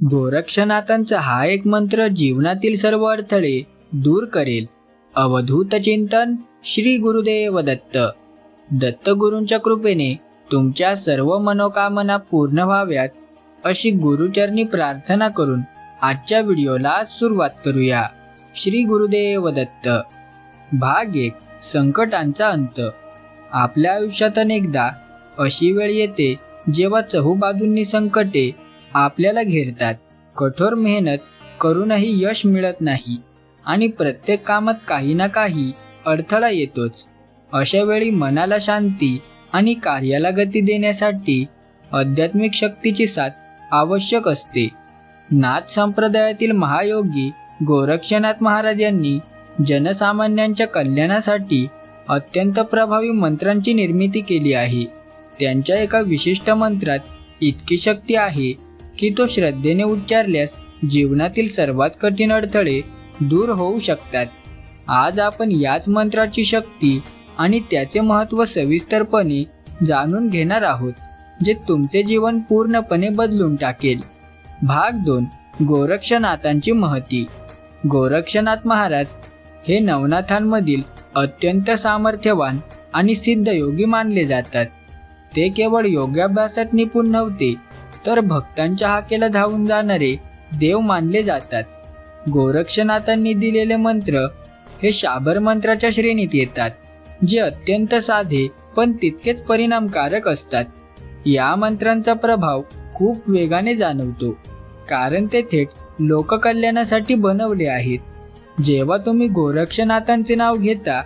गोरक्षनाथांचा हा एक मंत्र जीवनातील सर्व अडथळे दूर करेल. अवधूत चिंतन श्री गुरुदेव दत्त. दत्तगुरूंच्या कृपेने तुमच्या सर्व मनोकामना पूर्ण व्हाव्यात अशी गुरुचरणी प्रार्थना करून आजच्या व्हिडिओला सुरुवात करूया. श्री गुरुदेव दत्त. भाग 1. संकटांचा अंत. आपल्या आयुष्यात अनेकदा अशी वेळ येते जेव्हा चहूबाजूंनी संकटे आपल्याला घेरतात. कठोर मेहनत करूनही यश मिळत नाही आणि प्रत्येक कामात काही ना काही अडथळा येतोच. अशा वेळी मनाला शांती आणि कार्याला गती देण्यासाठी आध्यात्मिक शक्तीची साथ आवश्यक असते. नाथ संप्रदायातील महायोगी गोरक्षनाथ महाराज यांनी जनसामान्यांच्या कल्याणासाठी अत्यंत प्रभावी मंत्रांची निर्मिती केली आहे. त्यांच्या एका विशिष्ट मंत्रात इतकी शक्ती आहे की तो श्रद्धेने उच्चारल्यास जीवनातील सर्वात कठीण अडथळे दूर होऊ शकतात. आज आपण याच मंत्राची शक्ती आणि त्याचे महत्त्व सविस्तरपणे जाणून घेणार आहोत, जे तुमचे जीवन पूर्णपणे बदलून टाकेल. भाग 2. गोरक्षनाथांची महती. गोरक्षनाथ महाराज हे नवनाथांमधील अत्यंत सामर्थ्यवान आणि सिद्ध योगी मानले जातात. ते केवळ योगाभ्यासात निपुण नव्हते, तर भक्तांच्या हाकेला धावून जाणारे देव मानले जातात. गोरक्षनाथांनी दिलेले मंत्र हे शाबर मंत्राच्या श्रेणीत येतात, जे अत्यंत साधे पण तितकेच परिणामकारक असतात. या मंत्रांचा प्रभाव खूप वेगाने जाणवतो, कारण ते थेट लोककल्याणासाठी बनवले आहेत. जेव्हा तुम्ही गोरक्षनाथांचे नाव घेता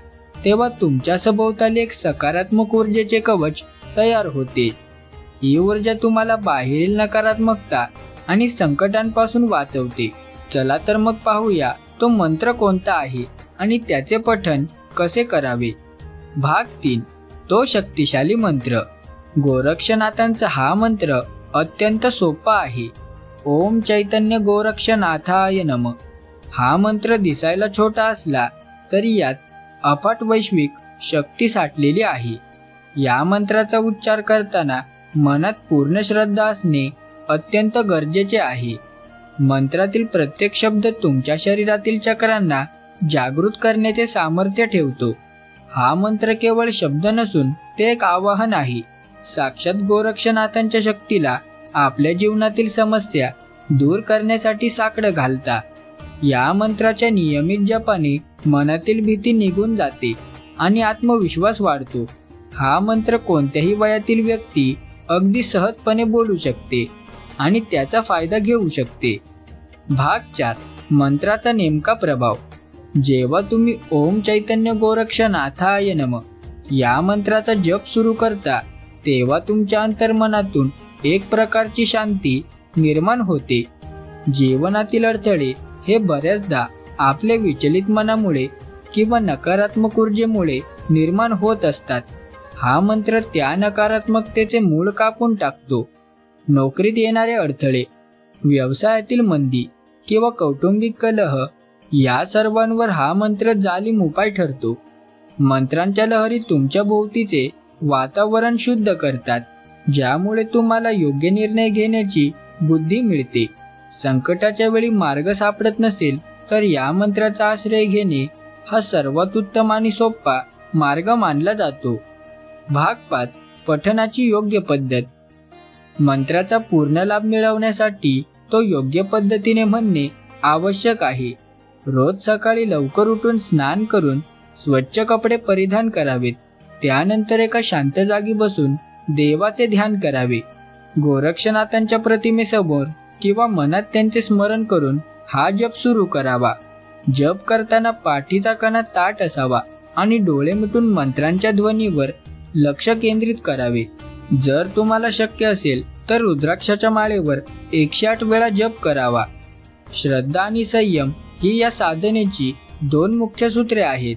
तेव्हा तुमच्या सभोवताली एक सकारात्मक ऊर्जेचे कवच तयार होते. ही ऊर्जा तुम्हाला बाहेरील नकारात्मकता आणि संकटांपासून वाचवते. चला तर मग पाहूया तो मंत्र कोणता आहे आणि त्याचे पठण कसे करावे. भाग 3. तो शक्तिशाली मंत्र. गोरक्षनाथांचा हा मंत्र अत्यंत सोपा आहे. ओम चैतन्य गोरक्षनाथाय नमः. हा मंत्र दिसायला छोटा असला तरी यात अफाट वैश्विक शक्ती साठलेली आहे. या मंत्राचा उच्चार करताना मनात पूर्ण श्रद्धा असणे अत्यंत गरजेचे आहे. मंत्रातील प्रत्येक शब्द तुमच्या शरीरातील चक्रांना जागृत करण्याचे सामर्थ्य ठेवतो. हा मंत्र केवळ शब्द नसून ते एक आवाहन आहे. साक्षात गोरक्षनाथांच्या शक्तीला आपल्या जीवनातील समस्या दूर करण्यासाठी साकडं घालता. या मंत्राच्या नियमित जपाने मनातील भीती निघून जाते आणि आत्मविश्वास वाढतो. हा मंत्र कोणत्याही वयातील व्यक्ती अगदी सहजपणे बोलू शकते आणि त्याचा फायदा घेऊ शकते. भाग 4. मंत्राचा नेमका प्रभाव. जेव्हा तुम्ही ओम चैतन्य गोरक्षनाथाय नमः या मंत्राचा जप सुरू करता तेव्हा तुमच्या अंतर्मनातून एक प्रकारची शांती निर्माण होते. जीवनातील अडथळे हे बऱ्याचदा आपल्या विचलित मनामुळे किंवा नकारात्मक ऊर्जेमुळे निर्माण होत असतात. हा मंत्र त्या नकारात्मकतेचे मूळ कापून टाकतो. नोकरीत येणारे अडथळे, व्यवसायातील मंदी किंवा कौटुंबिक कलह या सर्वांवर हा मंत्र जालिम उपाय ठरतो. मंत्रांच्या लहरी तुमच्या भोवतीचे वातावरण शुद्ध करतात, ज्यामुळे तुम्हाला योग्य निर्णय घेण्याची बुद्धी मिळते. संकटाच्या वेळी मार्ग सापडत नसेल तर या मंत्राचा आश्रय घेणे हा सर्वात उत्तम आणि सोपा मार्ग मानला जातो. भाग 5. पठणाची योग्य पद्धत. मंत्राचा पूर्ण लाभ मिळवण्यासाठी तो योग्य पद्धतीने म्हणणे आवश्यक आहे. रोज सकाळी लवकर उठून स्नान करून स्वच्छ कपडे परिधान करावेत. त्यानंतर एका शांत जागी बसून देवाचे ध्यान करावे. गोरक्षनाथांच्या प्रतिमेसमोर किंवा मनात त्यांचे स्मरण करून हा जप सुरू करावा. जप करताना पाठीचा कणा ताठ असावा आणि डोळे मिटून मंत्रांच्या ध्वनीवर लक्ष केंद्रित करावे. जर तुम्हाला शक्य असेल तर रुद्राक्षाच्या माळेवर 108 वेळा जप करावा. श्रद्धा आणि संयम ही या साधनेची 2 मुख्य सूत्रे आहेत.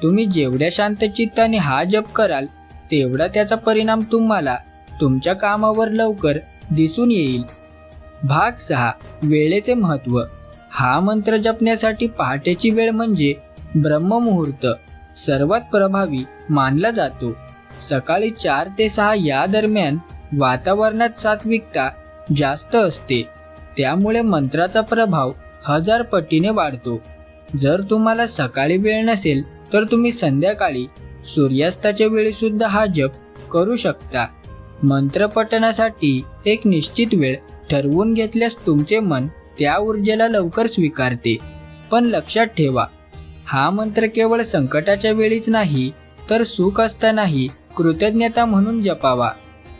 तुम्ही जेवढ्या शांत चित्ताने हा जप कराल तेवढा त्याचा परिणाम तुम्हाला तुमच्या कामावर लवकर दिसून येईल. भाग 6. वेळेचे महत्त्व. हा मंत्र जपण्यासाठी पहाटेची वेळ म्हणजे ब्रह्ममुहूर्त सर्वात प्रभावी मानला जातो. सकाळी 4 ते 6 या दरम्यान वातावरणात सात्विकता जास्त असते. त्यामुळे मंत्राचा प्रभाव 1000 पटीने वाढतो. जर तुम्हाला सकाळी वेळ नसेल तर तुम्ही संध्याकाळी सूर्यास्ताच्या वेळी सुद्धा हा जप करू शकता. मंत्र पठणासाठी एक निश्चित वेळ ठरवून घेतल्यास तुमचे मन त्या ऊर्जेला लवकर स्वीकारते. पण लक्षात ठेवा, हा मंत्र केवळ संकटाच्या वेळीच नाही तर सुख असतानाही कृतज्ञता म्हणून जपावा.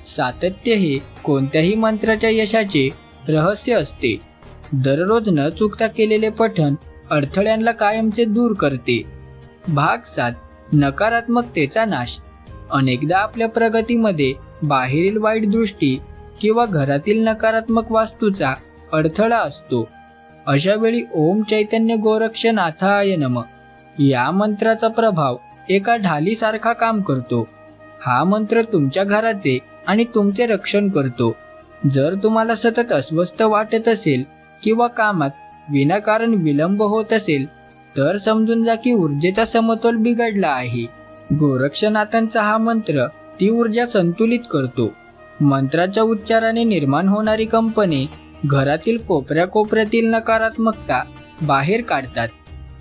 सातत्य हे कोणत्याही मंत्राच्या यशाचे रहस्य असते. दररोज न चुकता केलेले पठण अडथळ्यांना कायमचे दूर करते. भाग 7. नकारात्मकतेचा नाश. अनेकदा आपल्या प्रगतीमध्ये बाहेरील वाईट दृष्टी किंवा घरातील नकारात्मक वास्तूचा अडथळा असतो. अशा वेळी ओम चैतन्य गोरक्षनाथाय नमः या मंत्राचा प्रभाव एका ढालीसारखा काम करतो. हा मंत्र तुमच्या घराचे आणि तुमचे रक्षण करतो. जर तुम्हाला सतत अस्वस्थ वाटत असेल किंवा कामात विनाकारण विलंब होत असेल तर समजून जा की ऊर्जेचा समतोल बिघडला आहे. गोरक्षनाथांचा हा मंत्र ती ऊर्जा संतुलित करतो. मंत्राच्या उच्चाराने निर्माण होणारी कंपने घरातील कोपऱ्यातील नकारात्मकता बाहेर काढतात.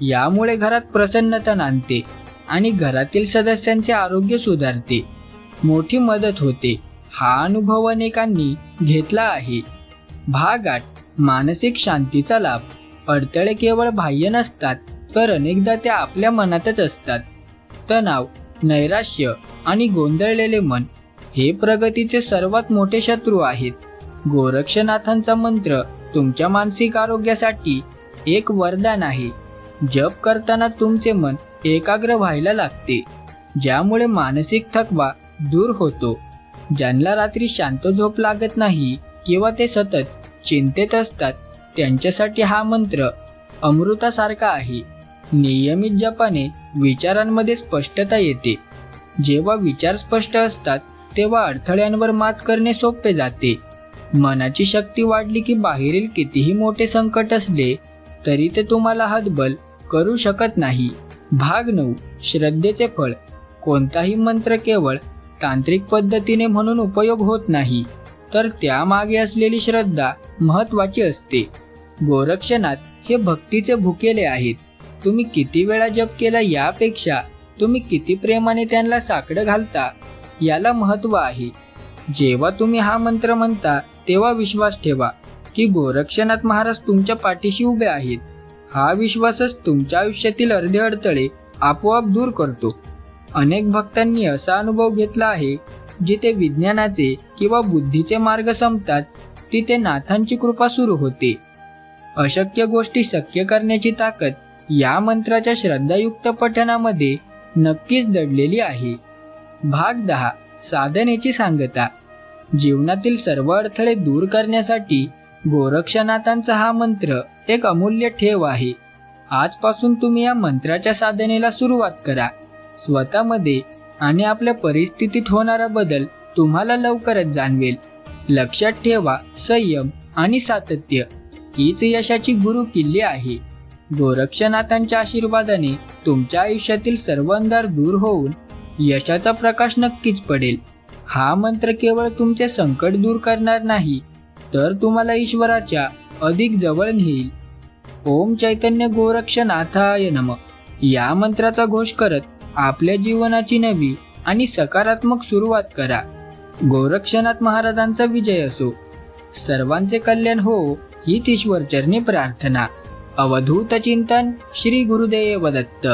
यामुळे घरात प्रसन्नता नांदते आणि घरातील सदस्यांचे आरोग्य सुधारते. मोठी मदत होते. हा अनुभव अनेकांनी घेतला आहे. भाग 8. मानसिक शांतीचा लाभ. अडथळे केवळ बाह्य नसतात तर अनेकदा त्या आपल्या मनातच असतात. तणाव, नैराश्य आणि गोंधळलेले मन हे प्रगतीचे सर्वात मोठे शत्रू आहेत. गोरक्षनाथांचा मंत्र तुमच्या मानसिक आरोग्यासाठी एक वरदान आहे. जप करताना तुमचे मन एकाग्र व्हायला लागते, ज्यामुळे मानसिक थकवा दूर होतो. ज्यांना रात्री शांत झोप लागत नाही किंवा ते सतत चिंतेत असतात त्यांच्यासाठी हा मंत्र अमृतासारखा आहे. नियमित जपाने विचारांमध्ये स्पष्टता येते. जेव्हा विचार स्पष्ट असतात तेव्हा अडथळ्यांवर मात करणे सोपे जाते. मनाची शक्ती वाढली की बाहेरील कितीही मोठे संकट असले तरी ते तुम्हाला हतबल करू शकत नाही. भाग 9. श्रद्धेचे फळ. कोणताही मंत्र केवळ तांत्रिक पद्धतीने म्हणून उपयोग होत नाही तर त्यामागे असलेली श्रद्धा महत्त्वाची असते. गोरक्षनाथ हे भक्तीचे भुकेले आहेत. तुम्ही किती वेळा जप केला यापेक्षा तुम्ही किती प्रेमाने त्यांना साकडं घालता याला महत्त्व आहे. जेव्हा तुम्ही हा मंत्र म्हणता तेव्हा विश्वास ठेवा की गोरक्षनाथ महाराज तुमच्या पाठीशी उभे आहेत. हा विश्वासच तुमच्या आयुष्यातील अर्धे अडथळे आपोआप दूर करतो. अनेक भक्तांनी असा अनुभव घेतला आहे, जिथे विज्ञानाचे किंवा बुद्धीचे मार्ग संपतात तिथे नाथांची कृपा सुरू होते. अशक्य गोष्टी शक्य करण्याची ताकद या मंत्राच्या श्रद्धायुक्त पठणामध्ये नक्कीच दडलेली आहे. भाग 10. साधनेची सांगता. जीवनातील सर्व अडथळे दूर करण्यासाठी गोरक्षनाथांचा हा मंत्र एक अमूल्य ठेव आहे. आजपासून तुम्ही या मंत्राच्या साधनेला सुरुवात करा. स्वतःमध्ये आणि आपल्या परिस्थितीत होणारा बदल तुम्हाला लवकरच जाणवेल. लक्षात ठेवा, संयम आणि सातत्य हीच यशाची गुरु किल्ली आहे. गोरक्षनाथांच्या आशीर्वादाने तुमच्या आयुष्यातील सर्व अंधार दूर होऊन यशाचा प्रकाश नक्कीच पडेल. हा मंत्र केवळ तुमचे संकट दूर करणार नाही तर तुम्हाला ईश्वराच्या अधिक जवळ नेईल. ओम चैतन्य गोरक्षनाथाय नमः या मंत्राचा घोष करत आपल्या जीवनाची नवी आणि सकारात्मक सुरुवात करा. गोरक्षनाथ महाराजांचा विजय असो. सर्वांचे कल्याण हो हीच ईश्वरचरणी प्रार्थना. अवधूत चिंतन श्री गुरुदेव दत्त.